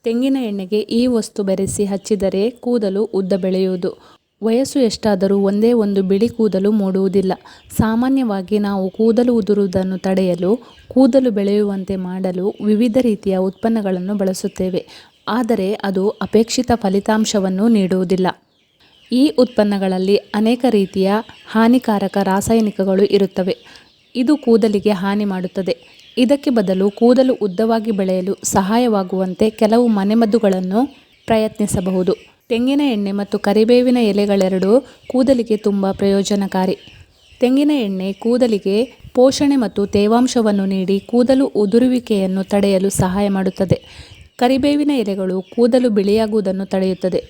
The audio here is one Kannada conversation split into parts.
ತೆಂಗಿನ ಎಣ್ಣೆಗೆ ಈ ವಸ್ತು ಬೆರೆಸಿ ಹಚ್ಚಿದರೆ ಕೂದಲು ಉದ್ದ ಬೆಳೆಯುವುದು. ವಯಸ್ಸು ಎಷ್ಟಾದರೂ ಒಂದೇ ಒಂದು ಬಿಳಿ ಕೂದಲು ಮೂಡುವುದಿಲ್ಲ. ಸಾಮಾನ್ಯವಾಗಿ ನಾವು ಕೂದಲು ಉದುರುವುದನ್ನು ತಡೆಯಲು, ಕೂದಲು ಬೆಳೆಯುವಂತೆ ಮಾಡಲು ವಿವಿಧ ರೀತಿಯ ಉತ್ಪನ್ನಗಳನ್ನು ಬಳಸುತ್ತೇವೆ. ಆದರೆ ಅದು ಅಪೇಕ್ಷಿತ ಫಲಿತಾಂಶವನ್ನು ನೀಡುವುದಿಲ್ಲ. ಈ ಉತ್ಪನ್ನಗಳಲ್ಲಿ ಅನೇಕ ರೀತಿಯ ಹಾನಿಕಾರಕ ರಾಸಾಯನಿಕಗಳು ಇರುತ್ತವೆ. ಇದು ಕೂದಲಿಗೆ ಹಾನಿ ಮಾಡುತ್ತದೆ. ಇದಕ್ಕೆ ಬದಲು ಕೂದಲು ಉದ್ದವಾಗಿ ಬೆಳೆಯಲು ಸಹಾಯವಾಗುವಂತೆ ಕೆಲವು ಮನೆಮದ್ದುಗಳನ್ನು ಪ್ರಯತ್ನಿಸಬಹುದು. ತೆಂಗಿನ ಎಣ್ಣೆ ಮತ್ತು ಕರಿಬೇವಿನ ಎಲೆಗಳೆರಡೂ ಕೂದಲಿಗೆ ತುಂಬ ಪ್ರಯೋಜನಕಾರಿ. ತೆಂಗಿನ ಎಣ್ಣೆ ಕೂದಲಿಗೆ ಪೋಷಣೆ ಮತ್ತು ತೇವಾಂಶವನ್ನು ನೀಡಿ ಕೂದಲು ಉದುರುವಿಕೆಯನ್ನು ತಡೆಯಲು ಸಹಾಯ ಮಾಡುತ್ತದೆ. ಕರಿಬೇವಿನ ಎಲೆಗಳು ಕೂದಲು ಬಿಳಿಯಾಗುವುದನ್ನು ತಡೆಯುತ್ತದೆ.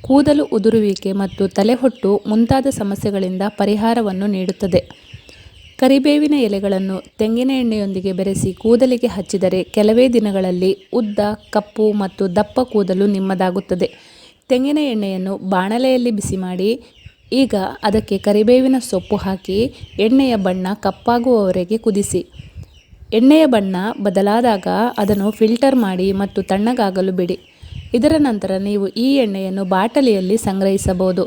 ಕೂದಲು ಉದುರುವಿಕೆ ಮತ್ತು ತಲೆಹೊಟ್ಟು ಮುಂತಾದ ಸಮಸ್ಯೆಗಳಿಂದ ಪರಿಹಾರವನ್ನು ನೀಡುತ್ತದೆ. ಕರಿಬೇವಿನ ಎಲೆಗಳನ್ನು ತೆಂಗಿನ ಎಣ್ಣೆಯೊಂದಿಗೆ ಬೆರೆಸಿ ಕೂದಲಿಗೆ ಹಚ್ಚಿದರೆ ಕೆಲವೇ ದಿನಗಳಲ್ಲಿ ಉದ್ದ, ಕಪ್ಪು ಮತ್ತು ದಪ್ಪ ಕೂದಲು ನಿಮ್ಮದಾಗುತ್ತದೆ. ತೆಂಗಿನ ಎಣ್ಣೆಯನ್ನು ಬಾಣಲೆಯಲ್ಲಿ ಬಿಸಿ ಮಾಡಿ, ಈಗ ಅದಕ್ಕೆ ಕರಿಬೇವಿನ ಸೊಪ್ಪು ಹಾಕಿ ಎಣ್ಣೆಯ ಬಣ್ಣ ಕಪ್ಪಾಗುವವರೆಗೆ ಕುದಿಸಿ. ಎಣ್ಣೆಯ ಬಣ್ಣ ಬದಲಾದಾಗ ಅದನ್ನು ಫಿಲ್ಟರ್ ಮಾಡಿ ಮತ್ತು ತಣ್ಣಗಾಗಲು ಬಿಡಿ. ಇದರ ನಂತರ ನೀವು ಈ ಎಣ್ಣೆಯನ್ನು ಬಾಟಲಿಯಲ್ಲಿ ಸಂಗ್ರಹಿಸಬಹುದು.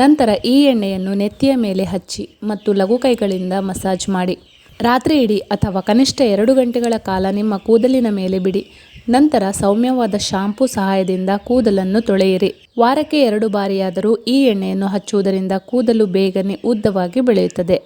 ನಂತರ ಈ ಎಣ್ಣೆಯನ್ನು ನೆತ್ತಿಯ ಮೇಲೆ ಹಚ್ಚಿ ಮತ್ತು ಲಘು ಕೈಗಳಿಂದ ಮಸಾಜ್ ಮಾಡಿ. ರಾತ್ರಿ ಇಡೀ ಅಥವಾ ಕನಿಷ್ಠ 2 ಗಂಟೆಗಳ ಕಾಲ ನಿಮ್ಮ ಕೂದಲಿನ ಮೇಲೆ ಬಿಡಿ. ನಂತರ ಸೌಮ್ಯವಾದ ಶಾಂಪೂ ಸಹಾಯದಿಂದ ಕೂದಲನ್ನು ತೊಳೆಯಿರಿ. ವಾರಕ್ಕೆ 2 ಬಾರಿಯಾದರೂ ಈ ಎಣ್ಣೆಯನ್ನು ಹಚ್ಚುವುದರಿಂದ ಕೂದಲು ಬೇಗನೆ ಉದ್ದವಾಗಿ ಬೆಳೆಯುತ್ತದೆ.